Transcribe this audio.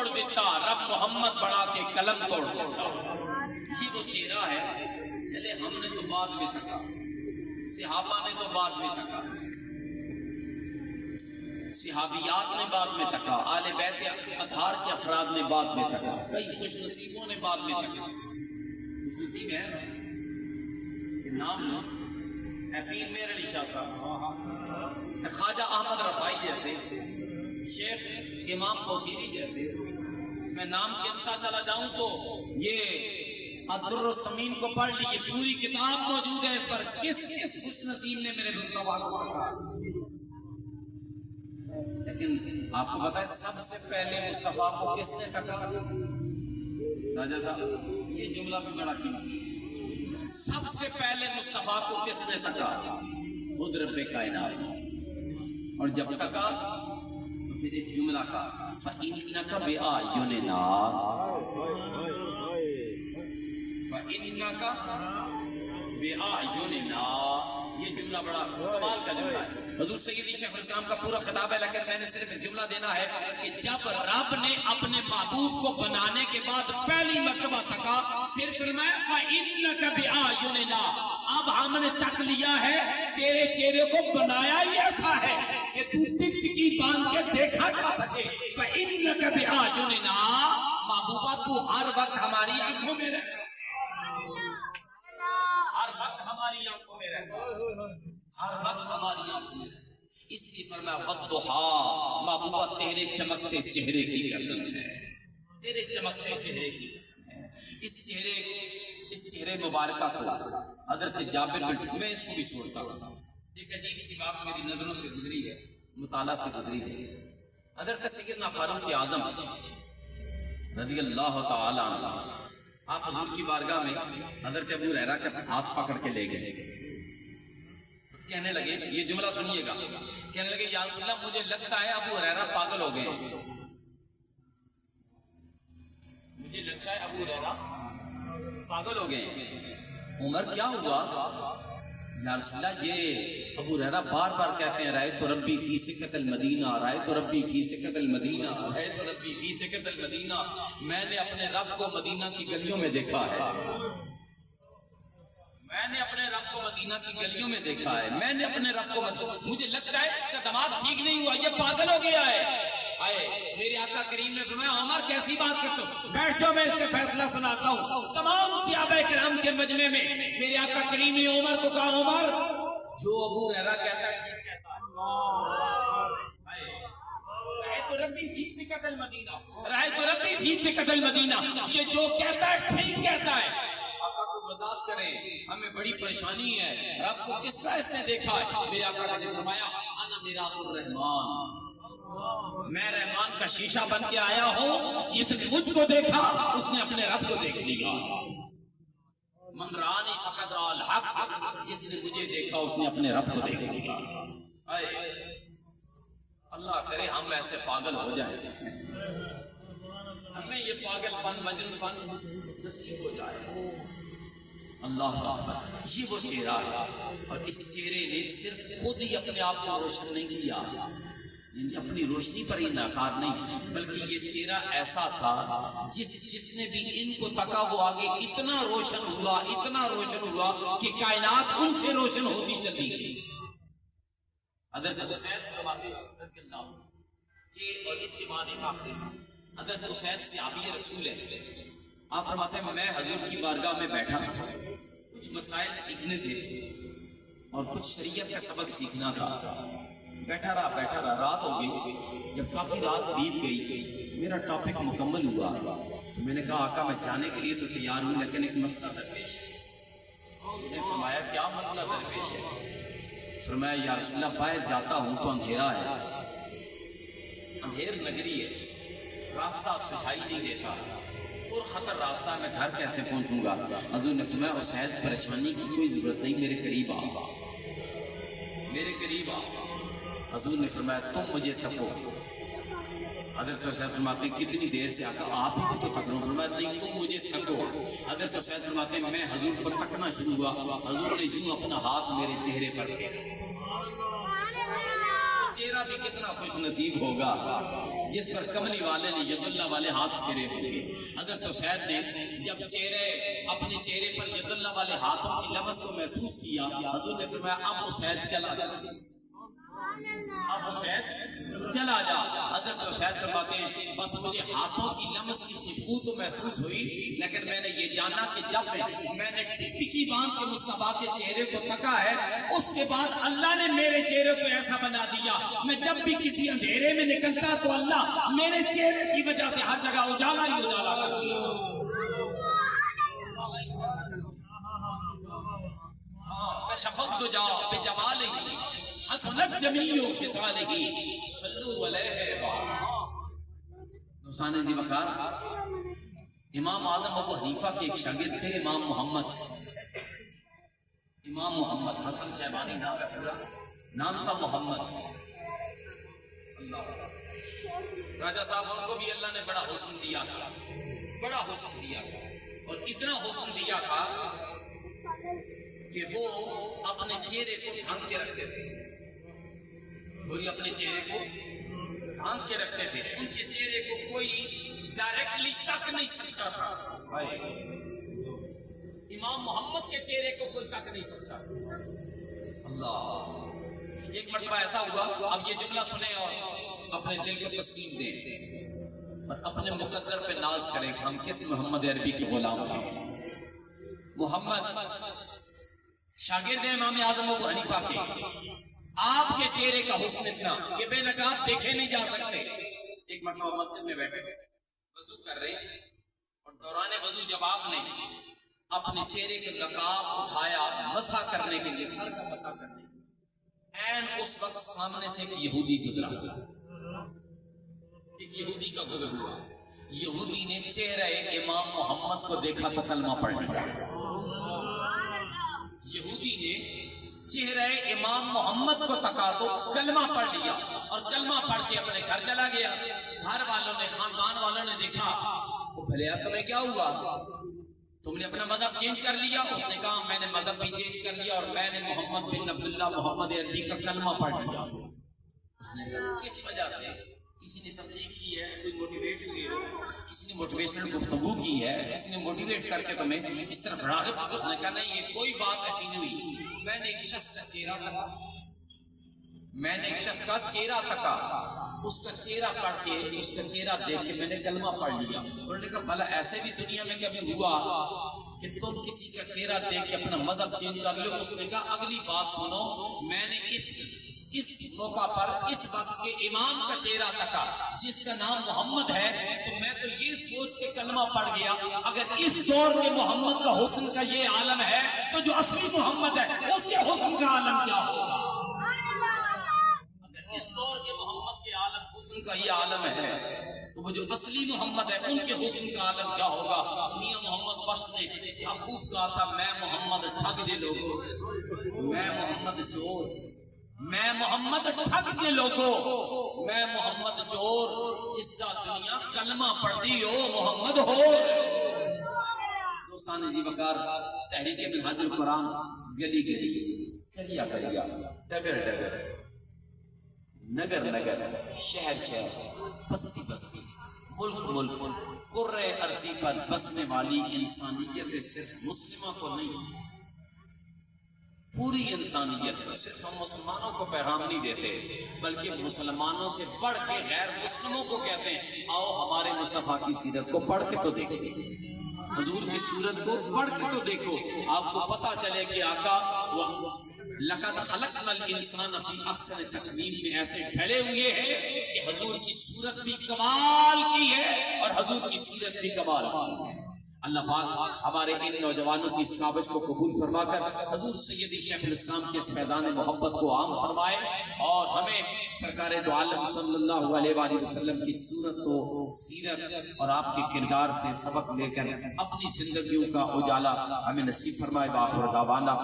موڑ دیتا رب محمد بڑھا کے قلم توڑ دیتا. یہ وہ چہرہ ہے. چلے ہم نے تو بعد میں تکا, صحابہ نے تو بعد میں تکا, صحابیات نے بعد میں تکا, آل بیت اطہار کے افراد نے بعد میں تکا, کئی خوش نصیبوں نے بعد میں تکا. خوش نصیب ہے نام لو پیر میر علی شاہ صاحب, خواجہ احمد رفاعی جیسے, شیخ امام قوسیری جیسے. میں نام گنتا چلا جاؤں تو یہ الدر السمین کو پڑھ لیجیے, پوری کتاب موجود ہے اس پر, کس کس خوش نصیب نے میرے مصطفیٰ کو تکا. لیکن آپ کو پتا ہے سب سے پہلے مصطفیٰ کو کس نے تکا؟ راجہ صاحب یہ جملہ بھی بڑا قیمتی. سب سے پہلے مصطفیٰ کو کس نے تکا؟ خود رب کائنات. اور جب تکا تو پھر ایک جملہ کا فَإِنَّكَ بِأَعْيُنِنَا, فَإِنَّكَ بِأَعْيُنِنَا, یہ جملہ بڑا کمال کا جملہ ہے. حضور سیدی شیخ الاسلام کا پورا خطاب ہے, لیکن میں نے صرف ایک جملہ دینا ہے کہ جب رب نے اپنے محبوب کو بنانے کے بعد پہلی مرتبہ تکا, پھر فرمایا فَإِنَّكَ بِأَعْيُنِنَا, اب ہم نے تک لیا ہے, تیرے چہرے کو بنایا ہی ایسا ہے کہ تو ٹک ٹکی باندھ کے دیکھا جا سکے. فَإِنَّكَ بِأَعْيُنِنَا, محبوبہ تو ہر وقت ہماری آنکھوں میں رہتا, ہر وقت ہماری آنکھوں میں رہتا, ہر وقت ہماری آنکھوں میں. اس لیے فرمایا وَالضُّحَىٰ, محبوبہ تیرے چمکتے چہرے کی قسم ہے, تیرے چمکتے چہرے کی قسم ہے. اس چہرے مبارکہ کو حضرت جابر بن, میں اس کو بھی چھوڑتا ہوں, ایک عجیب سی بات میری نظروں سے گزری ہے, مطالعہ سے گزری ہے. حضرت سیدنا فاروق اعظم رضی اللہ تعالی عنہ, آپ حضور کی بارگاہ میں حضرت ابو ہریرہ کے ہاتھ پکڑ کے لے گئے. کہنے لگے, یہ جملہ سنیے گا, کہنے لگے یا رسول اللہ مجھے لگتا ہے ابو ہریرہ پاگل ہو گئے, مجھے لگتا ہے ابو ہریرہ پاگل ہو گئے. عمر کیا ہوا؟ یا رسول اللہ یہ ابو ہریرہ بار بار کہتے ہیں رأیت ربی فی سکۃ المدینہ, رأیت ربی فی سکۃ المدینہ, رأیت ربی فی سکۃ المدینہ, میں نے اپنے رب کو مدینہ کی گلیوں میں دیکھا ہے, میں نے اپنے رب کو مدینہ کی گلیوں میں دیکھا ہے, میں نے اپنے رب کو, مجھے لگتا ہے اس کا دماغ ٹھیک نہیں ہوا, یہ پاگل ہو گیا ہے. آئے میرے آقا کریم نے فرمایا عمر کیسی بات کرتے ہو, بیٹھ جاؤ میں اس کا فیصلہ سناتا ہوں. تمام صحابہ کرام کے مجمع میں میرے آقا کریم نے عمر کو کہا عمر جو ابو ہریرہ کہتا ہے ٹھیک کہتا ہے. رأیت ربی فی سکۃ المدینہ, رأیت ربی فی سکۃ المدینہ, یہ جو کہتا ہے ٹھیک کہتا ہے. آقا کو وضاحت کریں, ہمیں بڑی پریشانی ہے, رب کو کس طرح اس نے دیکھا ہے. میرے آقا نے فرمایا انا میراث الرحمان, میں رحمان کا شیشہ بن کے آیا ہوں, جس نے مجھ کو دیکھا اس نے اپنے رب کو دیکھ لیا. من رانی فقد رأى الحق, جس نے مجھے دیکھا اس نے اپنے رب کو دیکھ لیا. اللہ کرے ہم ایسے پاگل ہو جائیں, ہمیں یہ پاگل پن مجنون پن نصیب ہو جائے. اللہ اکبر, یہ وہ چہرہ ہے, اور اس چہرے نے صرف خود ہی اپنے آپ کو روشن نہیں کیا, یعنی اپنی روشنی پر ہی ناصار نہیں, بلکہ یہ چہرہ ایسا تھا جس نے بھی ان کو تکا وہ آگے اتنا روشن ہوا, اتنا روشن ہوا کہ کائنات ان سے روشن ہوتی چلی گئی. حضرت حسین فرماتے ہیں یہ, اور اس کے بعد ایک آخری, حضرت حسین صحابی رسول ہے, آپ فرماتے ہیں میں حضور کی بارگاہ میں بیٹھا, کچھ مسائل سیکھنے تھے اور کچھ شریعت کا سبق سیکھنا تھا. بیٹھا رہا, رات ہو گئی. جب کافی رات بیت گئی, میرا ٹاپک مکمل ہوا تو میں نے کہا آقا میں جانے کے لیے تو تیار ہوں, لیکن ایک مسئلہ درپیش ہے. میں نے فرمایا کیا مسئلہ درپیش ہے؟ فرمایا یا رسول اللہ باہر جاتا ہوں تو اندھیرا ہے, اندھیر نگری ہے, راستہ سجھائی نہیں دیتا, اور خطر راستہ, میں گھر کیسے پہنچوں گا؟ حضور نے فرمایا حسین پریشانی کی کوئی ضرورت نہیں, میرے قریب آ, میرے قریب آ. حضور نے فرمایا تم مجھے تکو. حضرت حسین فرماتے ہیں کتنی دیر سے آقا آپ ہی کو تو تک رہا ہوں. فرمایا نہیں تم مجھے تکو. حضرت حسین فرماتے ہیں میں حضور کو تکنا شروع ہوا, حضور نے یوں اپنا ہاتھ میرے چہرے پر چہرہ بھی کتنا خوش نصیب ہوگا جس پر کملی والے نے ید اللہ والے ہاتھ پھیرے ہوں گے. حضرت حسین نے جب اپنے چہرے پر ید اللہ والے ہاتھوں کی لمس کو محسوس کیا، حضور نے فرمایا اب حسین چلا جا، اب حسین چلا جا. حضرت حسین فرماتے ہیں بس مجھے ہاتھوں کی لمس کی خوشبو تو محسوس ہوئی، لیکن میں نے یہ جانا کہ جب میں نے ٹکی باندھ کے مصطفیٰ کے چہرے کو تکا ہے، اس کے بعد اللہ نے میرے چہرے کو ایسا بنا دیا میں جب بھی کسی اندھیرے میں نکلتا تو اللہ میرے چہرے کی وجہ سے ہر جگہ اجالا ہی اجالا کر دیا. کشفت الدجا بجمالہ حسنت جمیع خصالہ صلو علیہ. نقصان ذی وقار امام اعظم ابو حنیفہ کے ایک شاگرد تھے، امام محمد حسن صاحبانی نام ہے، پورا نام تھا محمد. اللہ راجہ صاحب ان کو بھی اللہ نے بڑا حسن دیا تھا، بڑا حسن دیا تھا، اور اتنا حسن دیا تھا کہ وہ اپنے چہرے کو ڈھانپ کے رکھتے تھے. بولی اپنے چہرے کو ڈھانپ کے رکھتے تھے، ان کے چہرے کو کوئی ڈائریکٹلی تک نہیں سکتا تھا. امام محمد کے چہرے کو کوئی تک نہیں سکتا. اللہ ایک مرتبہ ایسا ہوا، اب یہ جملہ سنیں اور اپنے دل کو تسلیم دیں اور اپنے مقدر پہ ناز کریں کہ ہم کس محمد عربی کی غلام ہیں. محمد شاگرد امام اعظم ابو حنیفہ کے، آپ کے چہرے کا حسن اتنا کہ بے نقاب دیکھے نہیں جا سکتے. ایک مرتبہ مسجد میں بیٹھے وضو کر رہے اور دوران وضو جب آپ نے اپنے چہرے کے نقاب اٹھایا مسح کرنے کے لیے، سر کا مسح کرنے کے لیے، این اس وقت سامنے سے ایک یہودی گزرا. ایک یہودی کا گزر ہوا. یہودی نے چہرہ امام محمد کو دیکھا تو کلمہ پڑھ لیا. یہودی نے چہرہ امام محمد کو تکا تو کلمہ پڑھ لیا اور کلمہ پڑھ کے اپنے گھر چلا گیا. گھر والوں نے، خاندان والوں نے دیکھا، وہ بھلیا تمہیں کیا ہوا، تم نے اپنا مذہب چینج کر لیا؟ اس نے کہا میں نے مذہب بھی چینج کر لیا اور میں نے محمد بن عبداللہ محمد عربی کا کلمہ پڑھ لیا. اس نے کہا کس وجہ سے؟ کسی نے تبلیغ کی ہے، کوئی موٹیویٹ ہوئے ہو، کسی نے موٹیویشنل گفتگو کی ہے، کسی نے موٹیویٹ کر کے تمہیں اس طرف راغب. اس نے کہا نہیں، یہ کوئی بات ایسی نہیں ہوئی. میں نے ایک شخص کا چہرہ تکا، میں نے ایک شخص کا چہرہ تکا، اس کا چہرہ پڑھ کے، اس کا چہرہ دیکھ کے میں نے کلمہ پڑھ لیا. انہوں نے کہا بھلا ایسے بھی دنیا میں کبھی ہوا کہ تم کسی کا چہرہ دیکھ کے اپنا مذہب چینج کر لو؟ اس نے کہا اگلی بات سنو، میں نے اس موقع پر اس وقت کے امام کا چہرہ تکا جس کا نام محمد ہے، تو میں تو یہ سوچ کے کلمہ پڑھ گیا اگر اس دور کے محمد کا حسن کا یہ عالم ہے تو جو اصلی محمد ہے اس کے حسن کا عالم کیا ہوگا. اگر اس دور کے محمد کے عالم حسن کا یہ عالم ہے تو وہ جو اصلی محمد ہے ان کے حسن کا عالم کیا ہوگا. میاں محمد بخش نے کیا خوب کہا تھا، میں محمد ٹھگ دے لوگوں، میں محمد چور، میں محمد ٹھگ دے لوگوں، میں محمد چور، جس کا دنیا کلمہ پڑھتی ہو محمد ہو. دوستان ذی وقار تحریک منہاج القرآن گلی گلی، کلیا کلیا، ڈگر ڈگر، نگر نگر، شہر شہر، بستی بستی، ملک ملک، قرۂ ارضی پر بسنے والی انسانیت صرف مسلموں کو نہیں، پوری انسانیت. صرف ہم مسلمانوں کو پیغام نہیں دیتے بلکہ مسلمانوں سے بڑھ کے غیر مسلموں کو کہتے ہیں آؤ ہمارے مصطفیٰ کی سیرت کو پڑھ کے تو دیکھو، حضور کی سورت کو پڑھ کے تو دیکھو، آپ کو پتا چلے کہ آقا لقد خلقنا الانسان فی احسن تقویم میں ایسے ڈھلے ہوئے ہیں کہ حضور کی سورت بھی کمال کی ہے اور حضور کی سیرت بھی کمال کی ہے. اللہ پاک ہمارے ان نوجوانوں کی اس کاوش کو قبول فرما کر حضور سیدی شیخ الاسلام کے فیضان محبت کو عام فرمائے اور ہمیں سرکار دو عالم صلی اللہ علیہ وآلہ وسلم کی صورت کو، سیرت اور آپ کے کردار سے سبق لے کر اپنی زندگیوں کا اجالا ہمیں نصیب فرمائے. باخر دعوانا